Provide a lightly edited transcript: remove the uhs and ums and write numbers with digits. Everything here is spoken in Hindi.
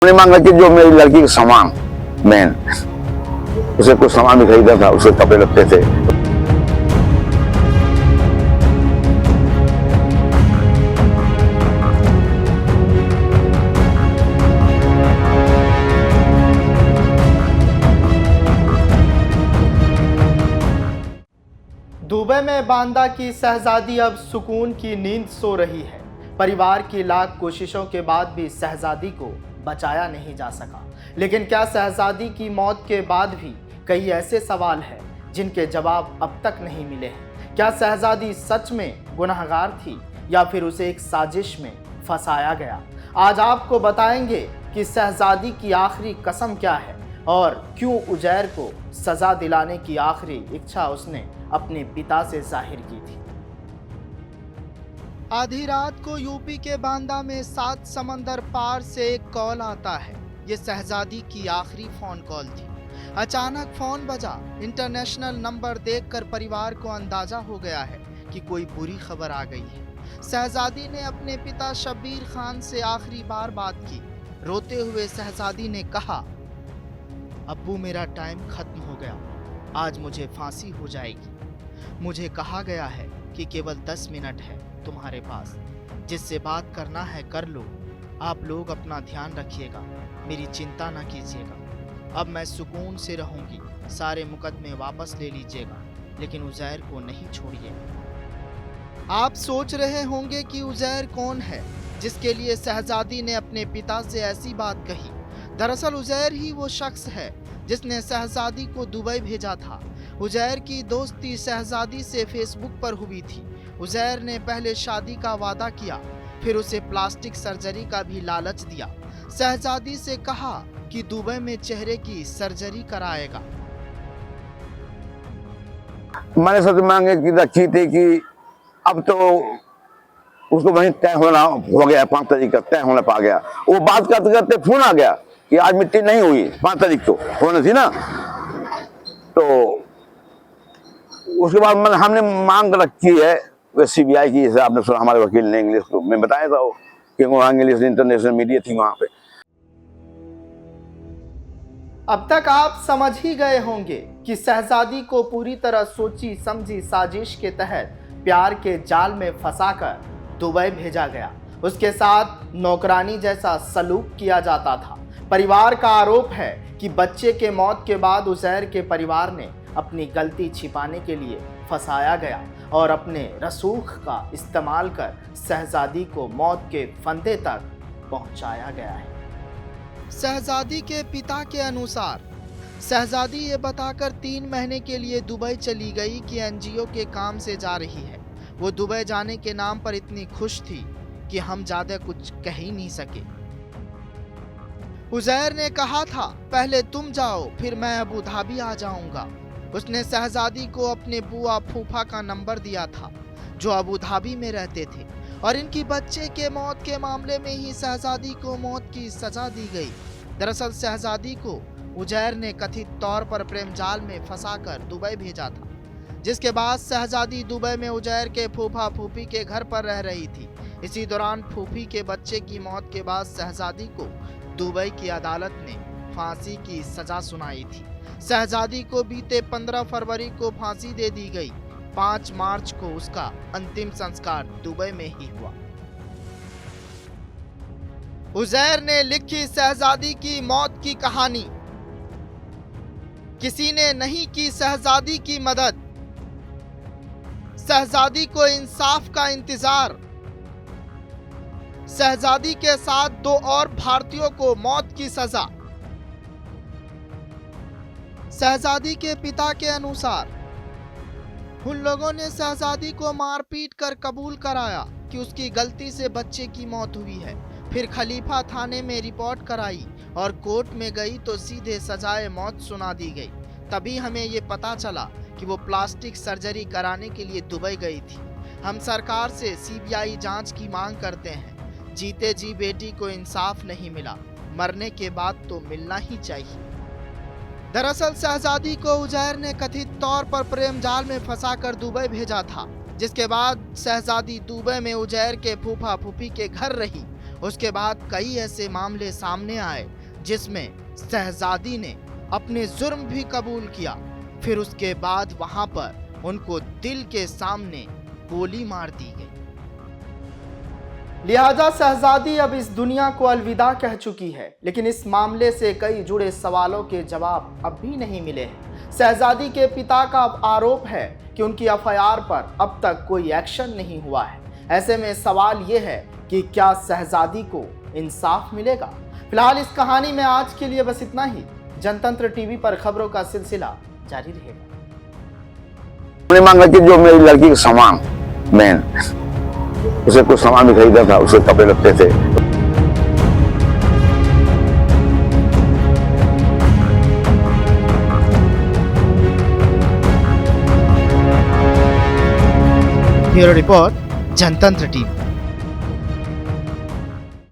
उन्होंने मांगा कि जो मेरी लड़की का सामान, मैन उसे कुछ सामान भी खरीदा था, उसे कपड़े लगते थे। दुबई में बांदा की शहजादी अब सुकून की नींद सो रही है। परिवार की लाख कोशिशों के बाद भी शहजादी को बचाया नहीं जा सका। लेकिन क्या शहजादी की मौत के बाद भी कई ऐसे सवाल हैं जिनके जवाब अब तक नहीं मिले हैं। क्या शहजादी सच में गुनहगार थी या फिर उसे एक साजिश में फंसाया गया? आज आपको बताएंगे कि शहजादी की आखिरी कसम क्या है और क्यों उजैर को सजा दिलाने की आखिरी इच्छा उसने अपने पिता से जाहिर की थी। आधी रात को यूपी के बांदा में 7 समंदर पार से एक कॉल आता है। ये शहजादी की आखिरी फोन कॉल थी। अचानक फोन बजा। इंटरनेशनल नंबर देखकर परिवार को अंदाजा हो गया है कि कोई बुरी खबर आ गई है। शहजादी ने अपने पिता शब्बीर खान से आखिरी बार बात की। रोते हुए शहजादी ने कहा, अब्बू मेरा टाइम खत्म हो गया, आज मुझे फांसी हो जाएगी। मुझे कहा गया है कि केवल 10 मिनट है तुम्हारे पास, जिससे बात करना है कर लो। आप लोग अपना ध्यान रखिएगा, मेरी चिंता न कीजिएगा। अब मैं सुकून से रहूंगी, सारे मुकदमे वापस ले लीजिएगा, लेकिन उजैर को नहीं छोड़िएगा। आप सोच रहे होंगे कि उजैर कौन है जिसके लिए शहजादी ने अपने पिता से ऐसी बात कही। दरअसल उजैर ही वो शख्स है जिसने शहजादी को दुबई भेजा था। उजैर की दोस्ती शहजादी से फेसबुक पर हुई थी। उजैर ने पहले शादी का वादा किया, फिर उसे प्लास्टिक सर्जरी का भी लालच दिया। शहजादी से कहा कि दुबई में चेहरे की सर्जरी कराएगा। मैंने सबसे मांगे कि रखी थी कि अब तो उसको वहीं तय होना हो गया, 5 तारीख का तय होना पा गया। वो बात करते करते फोन आ गया कि आज मिट्टी नहीं हुई, 5 तारीख को होनी थी ना। तो उसके बाद हमने मांग रखी है सीबीआई की, जैसे आपने सुना हमारे वकील ने इंग्लिश में बताया था वो, कि वहाँ इंग्लिश इंटरनेशनल मीडिया थी वहाँ पे। अब तक आप समझ ही गए होंगे कि शहजादी को पूरी तरह सोची समझी साजिश के तहत प्यार के जाल में फंसाकर दुबई भेजा गया। उसके साथ नौकरानी जैसा सलूक किया जाता था। परिवार का आरोप है कि बच्चे के मौत के बाद उजैर के परिवार ने अपनी गलती छिपाने के लिए फंसाया गया और अपने रसूख का इस्तेमाल कर शहजादी को मौत के फंदे तक पहुंचाया गया है। शहजादी के पिता के अनुसार शहजादी ये बताकर 3 महीने के लिए दुबई चली गई कि एनजीओ के काम से जा रही है। वो दुबई जाने के नाम पर इतनी खुश थी कि हम ज्यादा कुछ कह ही नहीं सके। उजैर ने कहा था, पहले तुम जाओ फिर मैं अबू धाबी आ जाऊंगा। उसने शहजादी को अपने बुआ फूफा का नंबर दिया था जो अबू धाबी में रहते थे, और इनकी बच्चे के मौत के मामले में ही शहजादी को मौत की सजा दी गई। दरअसल शहजादी को उजैर ने कथित तौर पर प्रेम जाल में फंसाकर दुबई भेजा था, जिसके बाद शहजादी दुबई में उजैर के फूफा फूफी के घर पर रह रही थी। इसी दौरान फूफी के बच्चे की मौत के बाद शहजादी को दुबई की अदालत ने फांसी की सजा सुनाई थी। शहजादी को बीते 15 फरवरी को फांसी दे दी गई। 5 मार्च को उसका अंतिम संस्कार दुबई में ही हुआ। उजैर ने लिखी शहजादी की मौत की कहानी। किसी ने नहीं की शहजादी की मदद। शहजादी को इंसाफ का इंतजार। शहजादी के साथ 2 और भारतीयों को मौत की सजा। शहजादी के पिता के अनुसार उन लोगों ने शहजादी को मारपीट कर कबूल कराया कि उसकी गलती से बच्चे की मौत हुई है। फिर खलीफा थाने में रिपोर्ट कराई और कोर्ट में गई तो सीधे सजाए मौत सुना दी गई। तभी हमें ये पता चला कि वो प्लास्टिक सर्जरी कराने के लिए दुबई गई थी। हम सरकार से सीबीआई जांच की मांग करते हैं। जीते जी बेटी को इंसाफ नहीं मिला, मरने के बाद तो मिलना ही चाहिए। दरअसल शहजादी को उजैर ने कथित तौर पर प्रेम जाल में फंसाकर दुबई भेजा था, जिसके बाद शहजादी दुबई में उजैर के फूफा फूफी के घर रही उसके बाद कई ऐसे मामले सामने आए जिसमें शहजादी ने अपने जुर्म भी कबूल किया। फिर उसके बाद वहां पर उनको दिल के सामने गोली मार दी गई। लिहाजा शहजादी अब इस दुनिया को अलविदा कह चुकी है, लेकिन इस मामले से कई जुड़े सवालों के जवाब अब भी नहीं मिले हैं। शहजादी के पिता का आरोप है कि उनकी एफआईआर पर अब तक कोई एक्शन नहीं हुआ है। ऐसे में सवाल ये है कि क्या शहजादी को इंसाफ मिलेगा? फिलहाल इस कहानी में आज के लिए बस इतना ही। जनतंत्र टीवी पर खबरों का सिलसिला जारी रहेगा। मैंने मांगा कि जो मेरी लड़की का सामान, मेन उसे कुछ सामान भी खरीदा था, उसे कपड़े लगते थे। ब्यूरो रिपोर्ट, जनतंत्र टीवी।